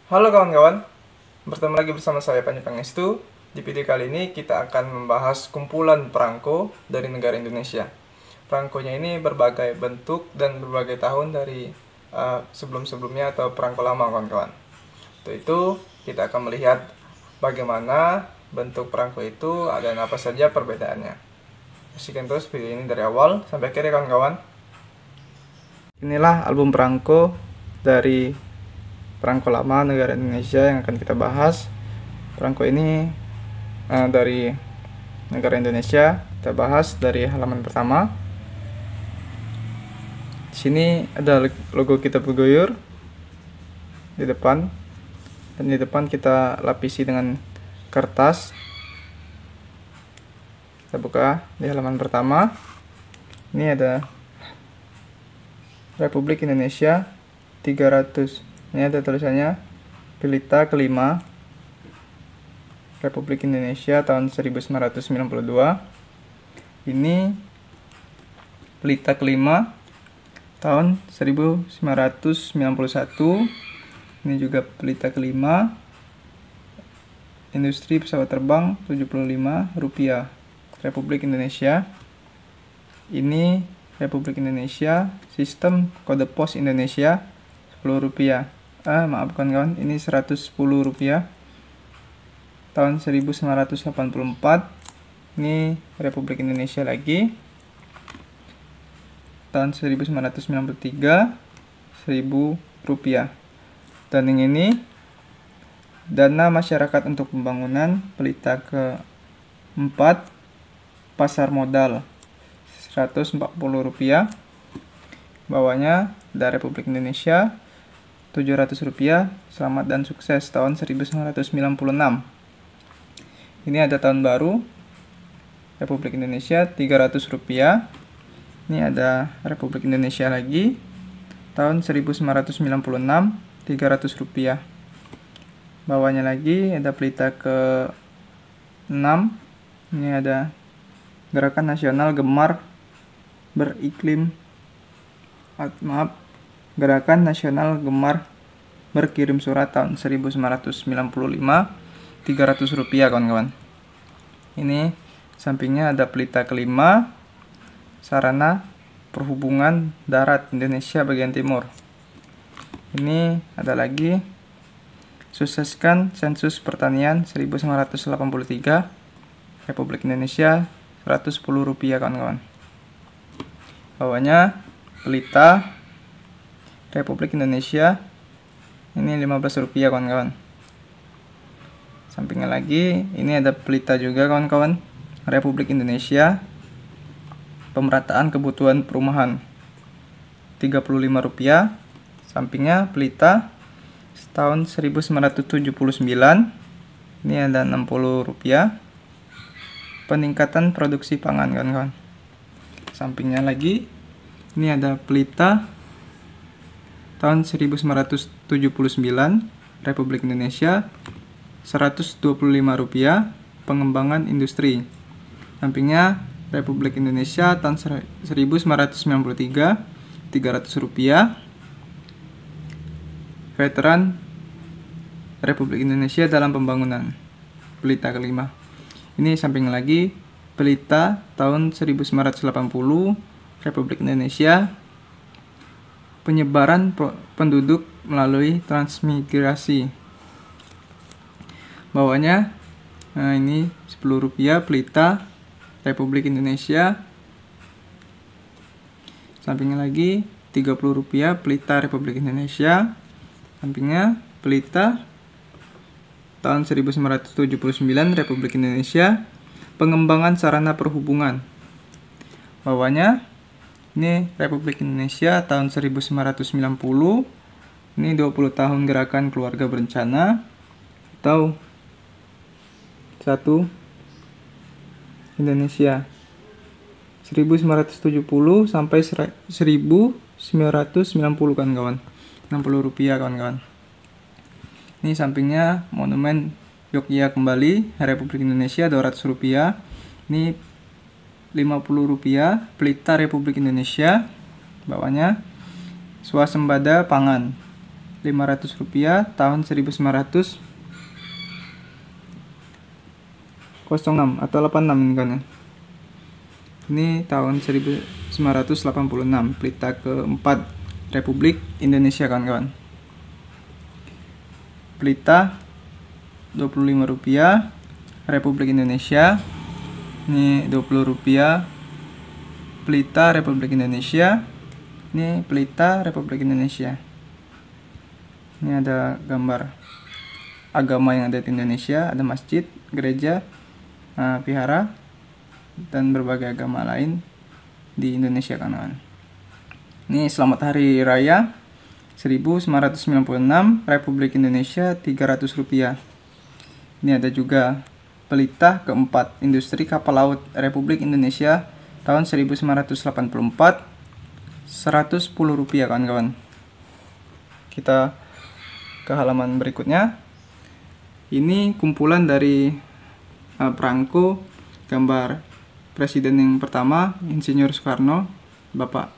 Halo kawan-kawan, bertemu lagi bersama saya Panji Pangestu. Di video kali ini kita akan membahas kumpulan perangko dari negara Indonesia. Perangkonya ini berbagai bentuk dan berbagai tahun dari sebelum-sebelumnya atau perangko lama kawan-kawan. Untuk itu kita akan melihat bagaimana bentuk perangko itu dan apa saja perbedaannya. Saksikan terus video ini dari awal sampai akhir ya kawan-kawan. Inilah album perangko dari perangko lama negara Indonesia yang akan kita bahas. Perangko ini dari negara Indonesia, kita bahas dari halaman pertama. Di sini ada logo Kitab Buguyur di depan, dan di depan kita lapisi dengan kertas. Kita buka di halaman pertama. Ini ada Republik Indonesia 300. Ini ada tulisannya Pelita kelima Republik Indonesia tahun 1992. Ini Pelita kelima tahun 1991. Ini juga Pelita kelima Industri Pesawat Terbang Rp75 Republik Indonesia. Ini Republik Indonesia Sistem Kode Pos Indonesia Rp10. Maaf kawan-kawan, ini Rp110 tahun 1984. Ini Republik Indonesia lagi tahun 1993, Rp1.000. Dan yang ini Dana Masyarakat untuk Pembangunan Pelita ke-4 Pasar Modal Rp140. Bawahnya dari Republik Indonesia Rp700, Selamat dan Sukses tahun 1996. Ini ada tahun baru Republik Indonesia Rp300. Ini ada Republik Indonesia lagi tahun 1996, Rp300. Bawahnya lagi ada Pelita ke-6. Ini ada Gerakan Nasional Gemar Beriklim Gerakan Nasional Gemar Berkirim Surat tahun 1995, Rp300 kawan-kawan. Ini sampingnya ada Pelita kelima Sarana Perhubungan Darat Indonesia bagian timur. Ini ada lagi Sukseskan Sensus Pertanian 1983 Republik Indonesia Rp110 kawan-kawan. Bawahnya Pelita Republik Indonesia, ini Rp15 kawan-kawan. Sampingnya lagi ini ada Pelita juga kawan-kawan, Republik Indonesia Pemerataan Kebutuhan Perumahan Rp35. Sampingnya Pelita tahun 1979, ini ada Rp60. Peningkatan produksi pangan kawan-kawan. Sampingnya lagi ini ada Pelita tahun 1979 Republik Indonesia Rp125 Pengembangan Industri. Sampingnya Republik Indonesia tahun 1993 Rp300. Veteran Republik Indonesia dalam Pembangunan Pelita kelima. Ini samping lagi Pelita tahun 1980 Republik Indonesia Penyebaran penduduk melalui transmigrasi. Bawahnya ini Rp10 Pelita Republik Indonesia. Sampingnya lagi Rp30 Pelita Republik Indonesia. Sampingnya Pelita tahun 1979 Republik Indonesia Pengembangan Sarana Perhubungan. Bawahnya ini Republik Indonesia tahun 1990. Ini 20 tahun Gerakan Keluarga Berencana atau 1 Indonesia 1970 sampai 1990 kawan-kawan. Rp60 kawan-kawan. Ini sampingnya Monumen Yogyakarta Kembali Republik Indonesia Rp200. Ini Rp50 Pelita Republik Indonesia. Bawahnya Swasembada Pangan Rp500 tahun 1906 atau 86 ini kan ya. Ini tahun 1986, pelita keempat Republik Indonesia kawan-kawan. Pelita Rp25 Republik Indonesia. Ini Rp20 pelita Republik Indonesia. Ini pelita Republik Indonesia. Ini ada gambar agama yang ada di Indonesia, ada masjid, gereja, vihara, dan berbagai agama lain di Indonesia kawan-kawan. Ini selamat hari raya 1996 Republik Indonesia Rp300. Ini ada juga pelita keempat industri kapal laut Republik Indonesia tahun 1984 Rp110 kawan-kawan. Kita ke halaman berikutnya. Ini kumpulan dari perangko gambar Presiden yang pertama, Insinyur Soekarno, Bapak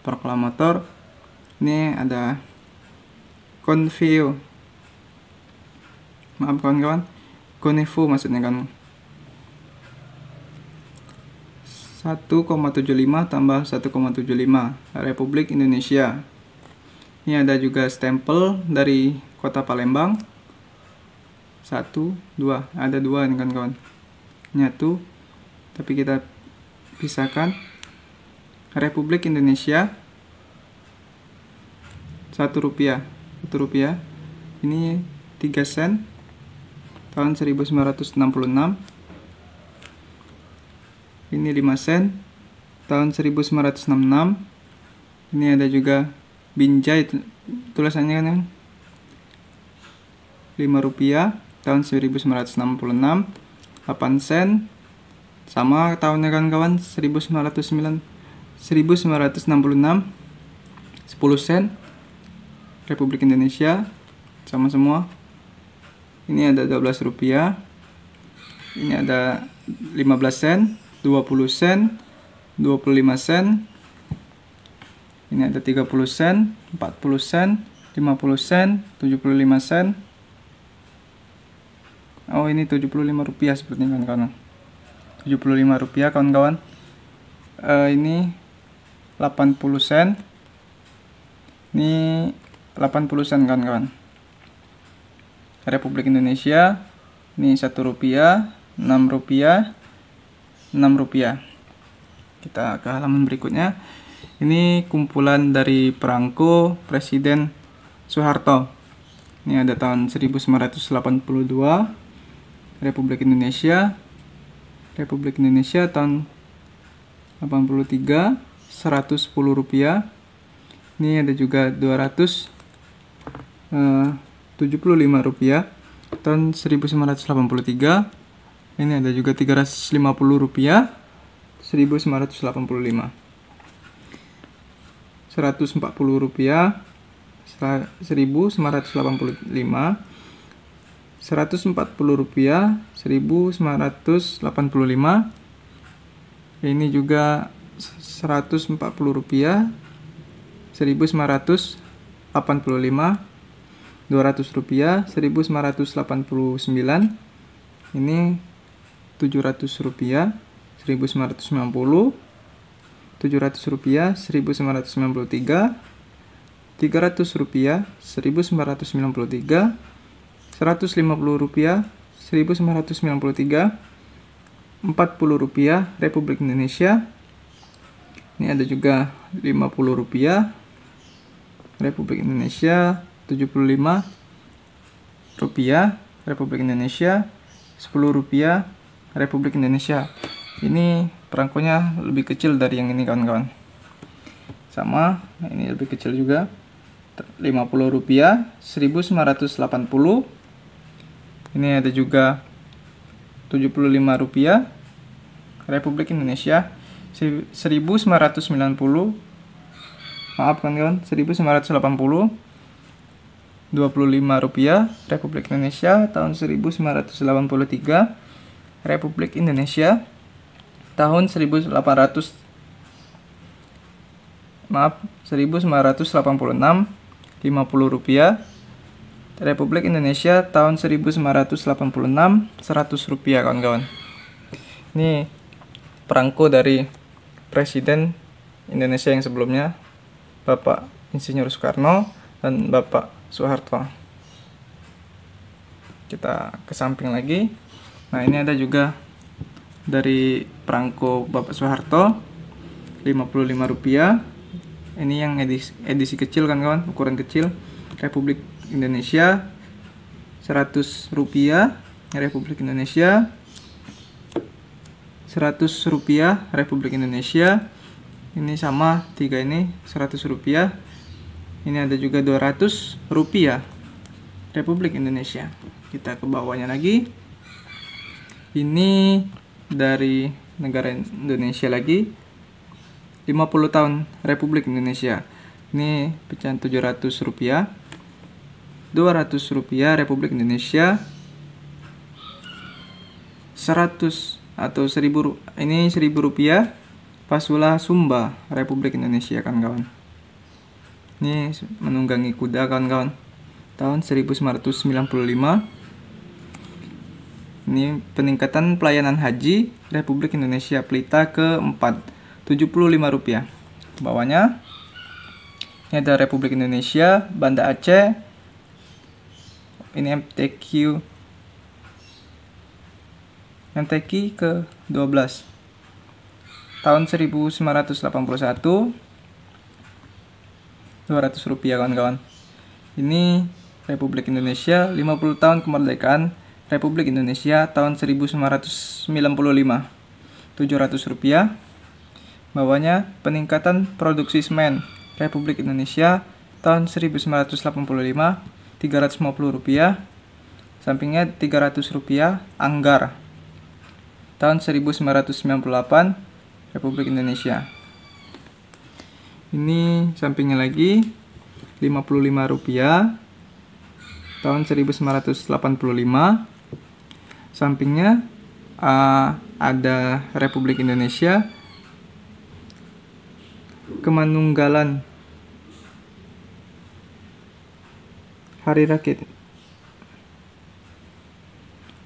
Proklamator. Ini ada Konvio. Maaf kawan-kawan, Konevo maksudnya kan. 1,75 tambah 1,75 Republik Indonesia. Ini ada juga stempel dari Kota Palembang. 1, 2, ada 2 nih kan kawan. Nyatu, tapi kita pisahkan. Republik Indonesia Rp1. Rp1 ini 3 sen tahun 1966. Ini 5 sen tahun 1966. Ini ada juga Binjai tulisannya kan, Rp5 tahun 1966. 8 sen sama tahunnya kan kawan, 1966. 10 sen Republik Indonesia sama semua. Ini ada Rp12. Ini ada 15 sen, 20 sen, 25 sen. Ini ada 30 sen, 40 sen, 50 sen, 75 sen. Oh, ini Rp75 sepertinya kawan-kawan. Rp75 kawan-kawan. Ini 80 sen. Ini 80 sen kawan-kawan. Republik Indonesia. Ini Rp1, Rp6, Rp6. Kita ke halaman berikutnya. Ini kumpulan dari perangko Presiden Soeharto. Ini ada tahun 1982 Republik Indonesia. Republik Indonesia tahun 83 Rp110. Ini ada juga Rp275 tahun 1983. Ini ada juga Rp350 1985. Rp140 1985. Rp140 1985. Ini juga Rp140 1985. Rp200 1989. Ini Rp700 1990. Rp700 1993. Rp300 1993. Rp150 1993. Rp40 Republik Indonesia. Ini ada juga Rp50 Republik Indonesia. Rp75 Republik Indonesia. Rp10 Republik Indonesia. Ini perangkonya lebih kecil dari yang ini kawan-kawan. Sama, ini lebih kecil juga. Rp50 1980. Ini ada juga Rp75 Republik Indonesia. 1990. Maaf kawan-kawan, 1980. Rp25 Republik Indonesia tahun 1983. Republik Indonesia tahun 1986. Rp50. Republik Indonesia tahun 1986 Rp100 kawan-kawan. Ini perangko dari Presiden Indonesia yang sebelumnya, Bapak Insinyur Soekarno dan Bapak Soeharto. Kita ke samping lagi. Nah, ini ada juga dari perangko Bapak Soeharto, Rp55. Ini yang edisi kecil kan kawan, ukuran kecil. Republik Indonesia Rp100, Republik Indonesia Rp100, Republik Indonesia. Ini sama, tiga ini Rp100. Ini ada juga Rp200, Republik Indonesia. Kita ke bawahnya lagi. Ini dari negara Indonesia lagi, 50 tahun Republik Indonesia. Ini pecahan Rp700, Rp200 Republik Indonesia, 100 atau 1000, ini Rp1000 Pasullah Sumba Republik Indonesia kan kawan. Ini menunggangi kuda kawan-kawan, tahun 1995. Ini peningkatan pelayanan haji Republik Indonesia, pelita keempat, Rp75. Bawahnya ini ada Republik Indonesia, Banda Aceh. Ini MTQ ke-12 tahun 1981, Rp200 kawan-kawan. Ini Republik Indonesia 50 tahun kemerdekaan Republik Indonesia tahun 1995, Rp700. Bawahnya peningkatan produksi semen Republik Indonesia tahun 1985, Rp350. Sampingnya Rp300 Anggar tahun 1998 Republik Indonesia. Ini sampingnya lagi Rp55 tahun 1985. Sampingnya ada Republik Indonesia, Kemanunggalan Hari Rakyat.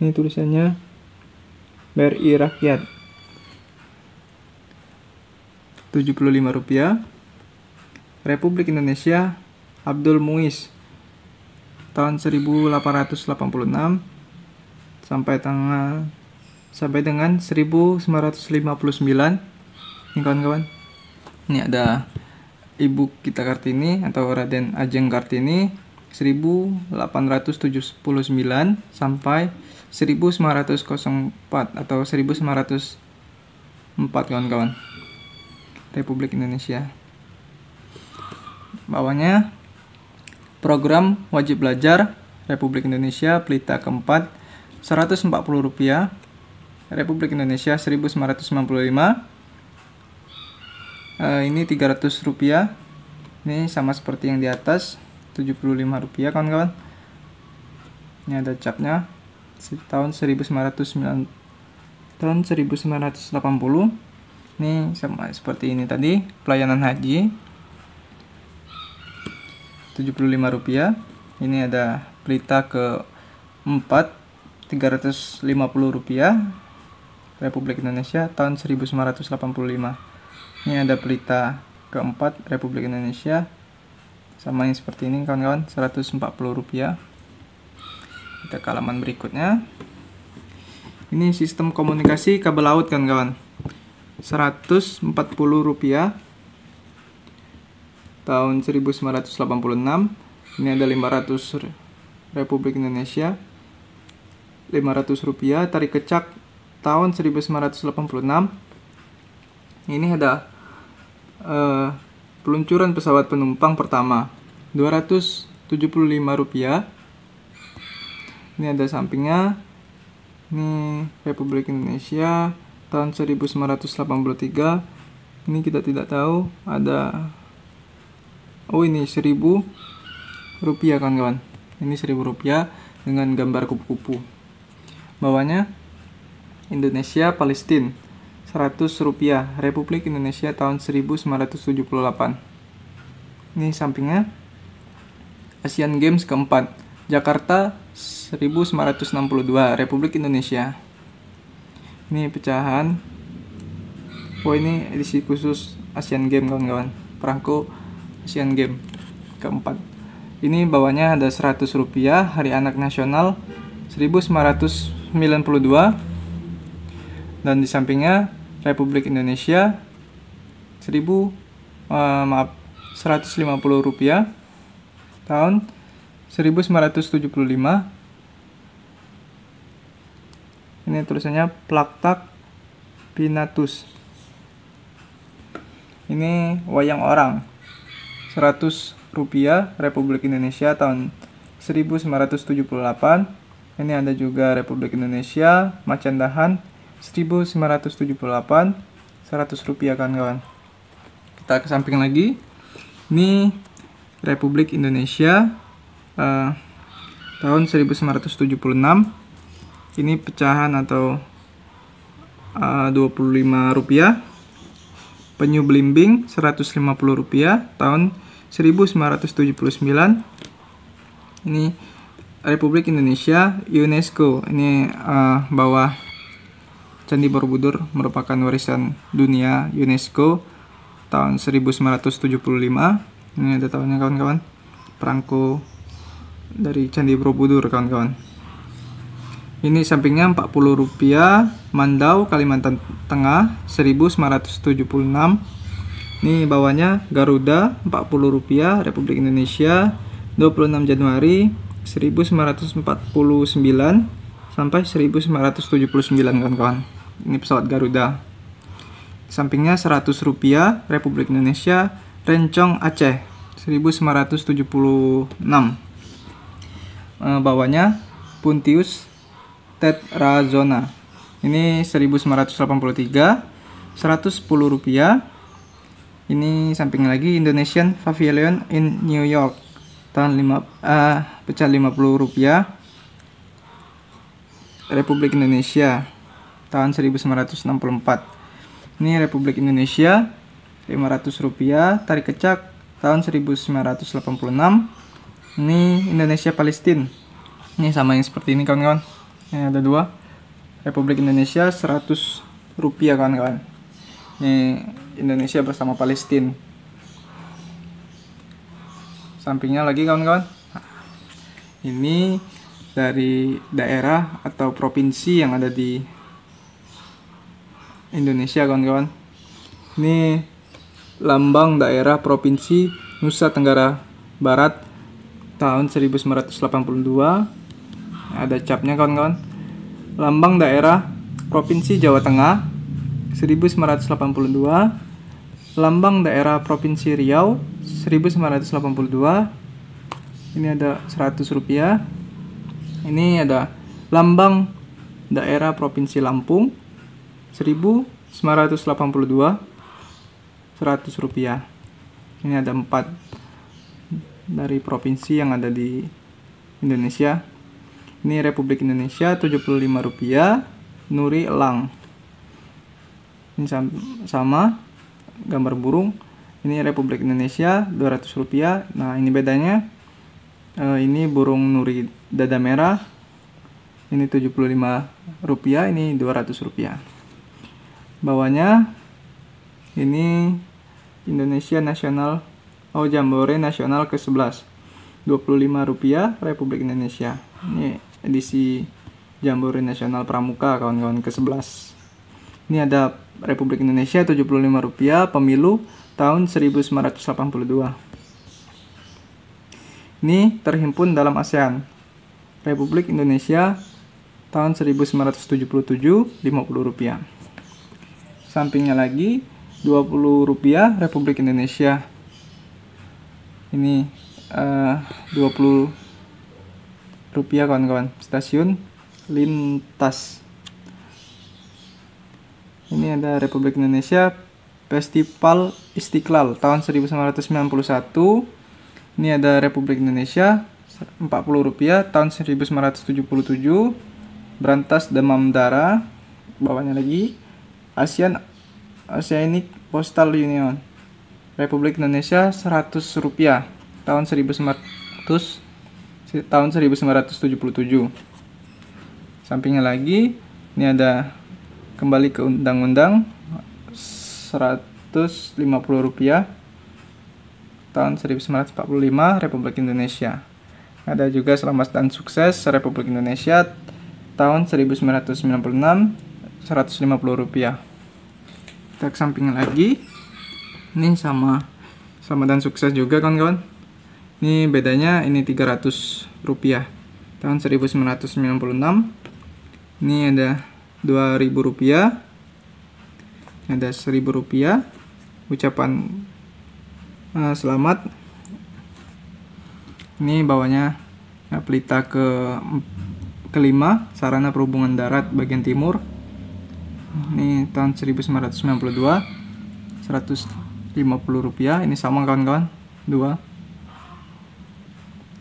Ini tulisannya BRI Rakyat, Rp75. Republik Indonesia Abdul Muiz tahun 1886 sampai dengan 1959. Ini kawan-kawan. Ini ada Ibu kita Kartini atau Raden Ajeng Kartini 1879 sampai 1904 atau 1904 kawan-kawan. Republik Indonesia. Bawahnya program wajib belajar Republik Indonesia, pelita keempat, Rp140. Republik Indonesia 1995. Ini Rp300. Ini sama seperti yang di atas, Rp75 kawan-kawan. Ini ada capnya tahun 1980. Ini sama seperti ini tadi, pelayanan haji Rp75. Ini ada pelita keempat, Rp350, Republik Indonesia tahun 1985. Ini ada pelita keempat Republik Indonesia, sama yang seperti ini kawan-kawan, Rp140. Kita ke halaman berikutnya. Ini sistem komunikasi kabel laut kawan-kawan, Rp140 tahun 1986. Ini ada 500 Republik Indonesia, Rp500. Tarik kecak tahun 1986. Ini ada peluncuran pesawat penumpang pertama, Rp275. Ini ada sampingnya. Ini Republik Indonesia tahun 1983. Ini kita tidak tahu ada. Oh, ini Rp1.000 kawan-kawan. Ini Rp1.000 dengan gambar kupu-kupu. Bawahnya Indonesia Palestina Rp100, Republik Indonesia tahun 1978. Ini sampingnya Asian Games keempat, Jakarta 1962, Republik Indonesia. Ini pecahan. Oh, ini edisi khusus Asian Games kawan-kawan. Perangko Asian Games keempat. Ini bawahnya ada 100 rupiah, Hari Anak Nasional 1992. Dan di sampingnya Republik Indonesia 150 rupiah tahun 1975. Ini tulisannya Plaktak Pinatus. Ini wayang orang 100 rupiah, Republik Indonesia tahun 1978. Ini ada juga Republik Indonesia Macan Dahan 1978, 100 rupiah kawan-kawan. Kita ke samping lagi. Ini Republik Indonesia tahun 1976. Ini pecahan atau 25 rupiah. Penyu belimbing 150 rupiah tahun 1979. Ini Republik Indonesia UNESCO. Ini bawah Candi Borobudur merupakan warisan dunia UNESCO tahun 1975. Ini ada tahunnya kawan-kawan. Perangko dari Candi Borobudur kawan-kawan. Ini sampingnya 40 rupiah, Mandau Kalimantan Tengah 1976. Ini bawahnya Garuda 40 rupiah, Republik Indonesia 26 Januari 1949 sampai 1979 kawan-kawan. Ini pesawat Garuda. Sampingnya 100 rupiah, Republik Indonesia Rencong Aceh 1976. Bawahnya Puntius Tetrazona. Ini 1983, 110 rupiah. Ini samping lagi Indonesian Pavilion in New York tahun pecah 50 rupiah, Republik Indonesia tahun 1964. Ini Republik Indonesia 500 rupiah, Tari Kecak tahun 1986. Ini Indonesia Palestina. Ini sama yang seperti ini kawan-kawan. Ini ada dua. Republik Indonesia 100 rupiah kawan-kawan. Ini Indonesia bersama Palestina. Sampingnya lagi kawan-kawan. Ini dari daerah atau provinsi yang ada di Indonesia kawan-kawan. Ini lambang daerah provinsi Nusa Tenggara Barat tahun 1982. Ada capnya kawan-kawan. Lambang daerah Provinsi Jawa Tengah 1982. Lambang daerah Provinsi Riau 1982. Ini ada 100 rupiah. Ini ada lambang daerah Provinsi Lampung 1982, 100 rupiah. Ini ada 4 dari provinsi yang ada di Indonesia. Ini Republik Indonesia 75 rupiah, Nuri Elang. Ini sama gambar burung. Ini Republik Indonesia 200 rupiah. Nah, ini bedanya. Ini burung Nuri dada merah. Ini 75 rupiah, ini 200 rupiah. Bawahnya ini Indonesia Nasional Jambore Nasional ke-11. 25 rupiah, Republik Indonesia. Ini edisi Jambore Nasional Pramuka kawan-kawan ke-11. Ini ada Republik Indonesia 75 rupiah, pemilu tahun 1982. Ini terhimpun dalam ASEAN. Republik Indonesia tahun 1977, 50 rupiah. Sampingnya lagi 20 rupiah, Republik Indonesia. Ini 20 rupiah kawan-kawan. Stasiun Lintas. Ini ada Republik Indonesia Festival Istiqlal tahun 1991. Ini ada Republik Indonesia 40 rupiah tahun 1977. Berantas Demam Darah. Bawahnya lagi Oceanic Postal Union. Republik Indonesia 100 rupiah tahun 1991. tahun 1977. Sampingnya lagi ini ada kembali ke Undang-Undang Rp150 tahun 1945 Republik Indonesia. Ada juga Selamat dan Sukses Republik Indonesia tahun 1996 Rp150. Kita kesampingkan lagi. Ini sama dan sukses juga kawan-kawan. Ini bedanya ini Rp300 tahun 1996. Ini ada Rp2.000. Ada Rp1.000 ucapan selamat. Ini bawahnya pelita kelima sarana perhubungan darat bagian timur. Ini tahun 1992 Rp150. Ini sama kawan-kawan, 2.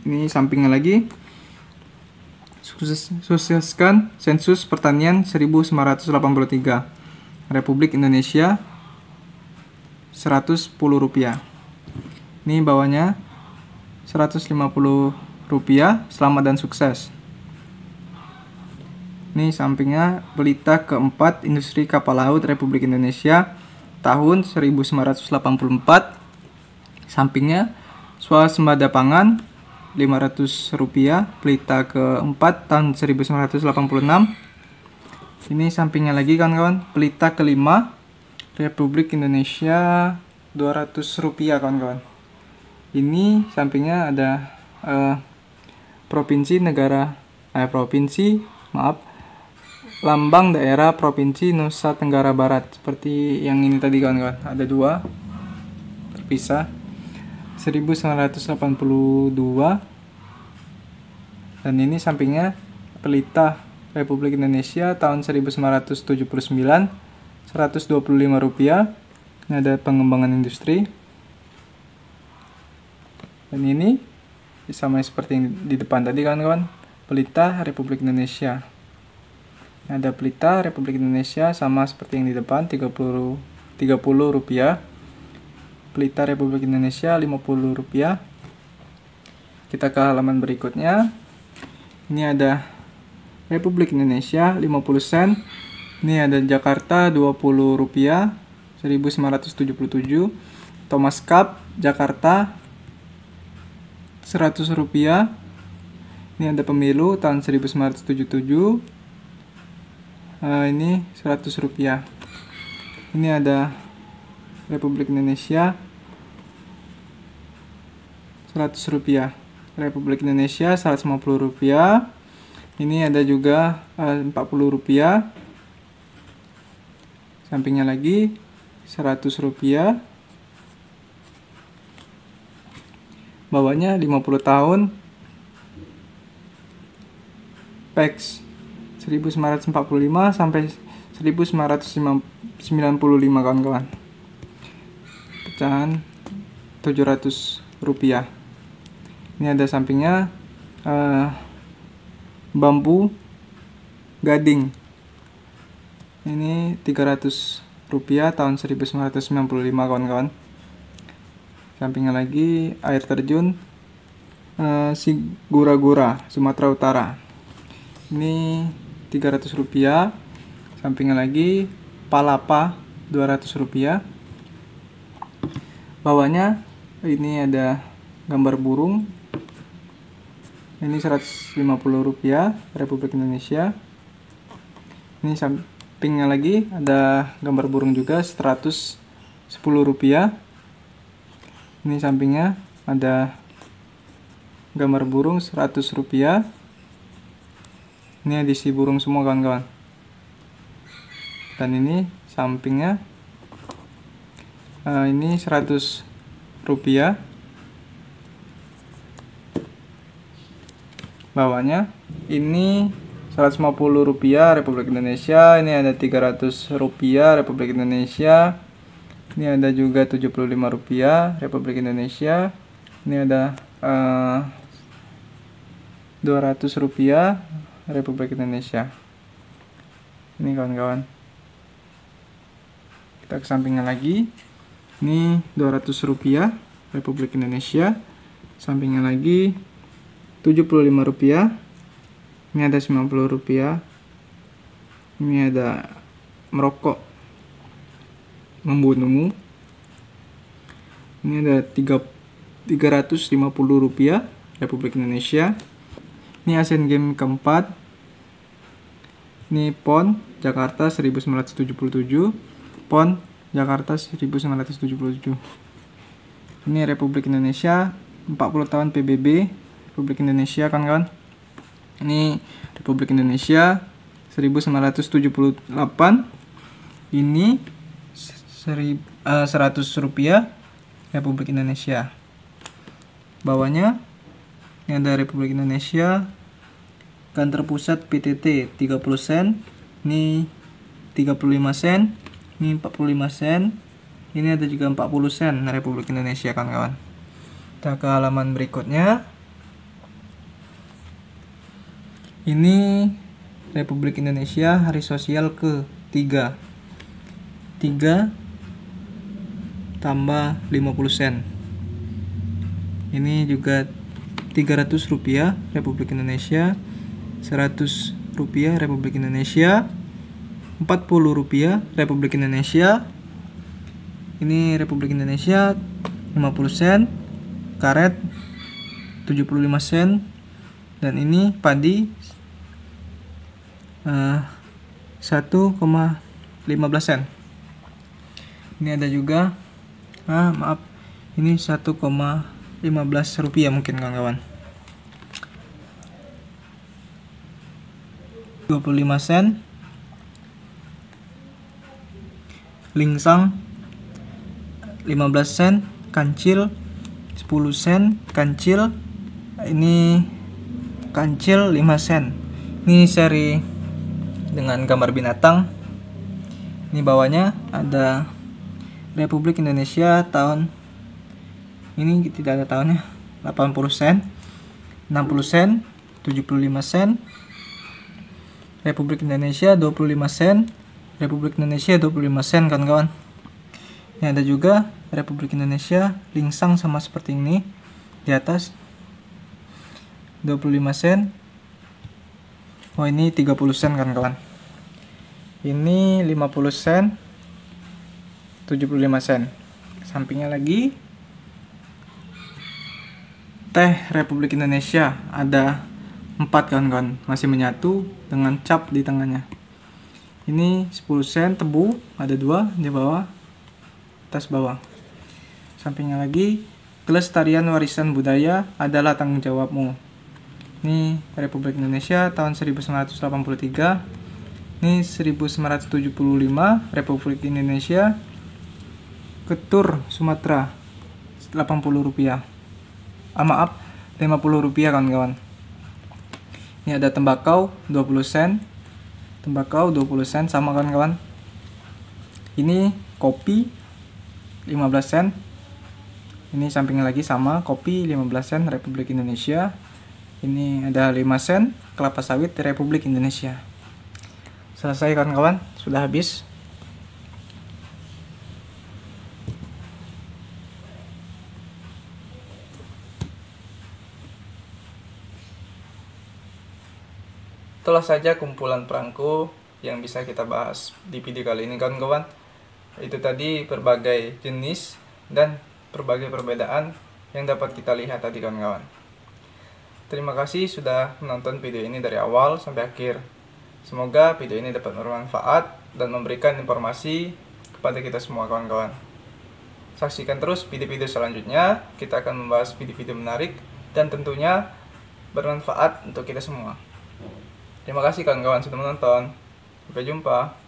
Ini sampingnya lagi sukseskan sensus pertanian 1983 Republik Indonesia Rp110. Ini bawahnya Rp150 selamat dan sukses. Ini sampingnya pelita keempat Industri Kapal Laut Republik Indonesia tahun 1984. Sampingnya swasembada pangan Rp500, pelita keempat tahun 1986. Ini sampingnya lagi kawan-kawan, pelita kelima Republik Indonesia Rp200 kawan-kawan. Ini sampingnya ada lambang daerah Provinsi Nusa Tenggara Barat, seperti yang ini tadi kawan-kawan. Ada 2 terpisah. 1982. Dan ini sampingnya pelita Republik Indonesia tahun 1979 Rp125. Ini ada pengembangan industri. Dan ini sama seperti yang di depan tadi kawan-kawan, pelita Republik Indonesia. Ada pelita Republik Indonesia sama seperti yang di depan, Rp30. Pelita Republik Indonesia Rp50. Kita ke halaman berikutnya. Ini ada Republik Indonesia 50 sen. Ini ada Jakarta Rp20 1977. Thomas Cup Jakarta Rp100. Ini ada pemilu tahun 1977. Ini Rp100. Ini ada Republik Indonesia Rp100. Republik Indonesia Rp150. Ini ada juga Rp40. Sampingnya lagi Rp100. Bawahnya 50 tahun PEX 1945 sampai 1995 kawan-kawan. Pecahan Rp700. Ini ada sampingnya bambu gading. Ini Rp300 tahun 1995 kawan-kawan. Sampingnya lagi air terjun Sigura-gura Sumatera Utara. Ini Rp300. Sampingnya lagi palapa Rp200. Bawahnya ini ada gambar burung. Ini Rp150 Republik Indonesia. Ini sampingnya lagi ada gambar burung juga Rp110. Ini sampingnya ada gambar burung Rp100. Ini edisi burung semua kawan-kawan. Dan ini sampingnya ini Rp100. Bawahnya ini Rp150 Republik Indonesia. Ini ada Rp300 Republik Indonesia. Ini ada juga Rp75 Republik Indonesia. Ini ada Rp200 Republik Indonesia. Ini kawan-kawan. Kita kesampingnya lagi. Ini Rp200 Republik Indonesia. Sampingnya lagi Rp75. Ini ada Rp90. Ini ada merokok membunuhmu. Ini ada Rp350 Republik Indonesia. Ini Asian Games keempat. Ini PON Jakarta 1977. PON Jakarta 1977. Ini Republik Indonesia 40 tahun PBB Republik Indonesia, kawan-kawan. Ini Republik Indonesia 1978. Ini Rp100 Republik Indonesia. Bawahnya ini ada Republik Indonesia. Kantor pusat PTT 30 sen. Ini 35 sen. Ini 45 sen. Ini ada juga 40 sen Republik Indonesia, kawan-kawan. Kita ke halaman berikutnya. Ini Republik Indonesia Hari Sosial ke-3. 3 tambah 50 sen. Ini juga Rp300 Republik Indonesia. Rp100 Republik Indonesia. Rp40 Republik Indonesia. Ini Republik Indonesia 50 sen. Karet 75 sen. Dan ini padi 1,15 sen. Ini ada juga ini 1,15 rupiah mungkin, kawan-kawan. 25 sen. Lingsang 15 sen. Kancil 10 sen. Kancil ini kancil 5 sen. Ini seri dengan gambar binatang. Ini bawahnya ada Republik Indonesia tahun ini tidak ada tahunnya. 80 sen, 60 sen, 75 sen. Republik Indonesia 25 sen. Republik Indonesia 25 sen, kawan-kawan. Ini ada juga Republik Indonesia lingsang sama seperti ini di atas 25 sen. Oh, ini 30 sen, kawan-kawan. Ini 50 sen, 75 sen. Sampingnya lagi teh Republik Indonesia ada 4, kawan-kawan, masih menyatu dengan cap di tengahnya. Ini 10 sen tebu, ada 2 di bawah, atas bawah. Sampingnya lagi kelestarian warisan budaya adalah tanggung jawabmu. Ini Republik Indonesia tahun 1983. Ini 1975 Republik Indonesia. Ketur Sumatera 80 rupiah. Maaf, 50 rupiah, kawan-kawan. Ini ada tembakau 20 sen. Tembakau 20 sen sama, kawan-kawan. Ini kopi 15 sen. Ini sampingnya lagi sama, kopi 15 sen Republik Indonesia. Ini ada 5 sen kelapa sawit Republik Indonesia. Selesai, kawan-kawan, sudah habis. Itulah saja kumpulan perangko yang bisa kita bahas di video kali ini, kawan-kawan. Itu tadi berbagai jenis dan berbagai perbedaan yang dapat kita lihat tadi, kawan-kawan. Terima kasih sudah menonton video ini dari awal sampai akhir. Semoga video ini dapat bermanfaat dan memberikan informasi kepada kita semua, kawan-kawan. Saksikan terus video-video selanjutnya. Kita akan membahas video-video menarik dan tentunya bermanfaat untuk kita semua. Terima kasih, kawan-kawan, sudah menonton. Sampai jumpa.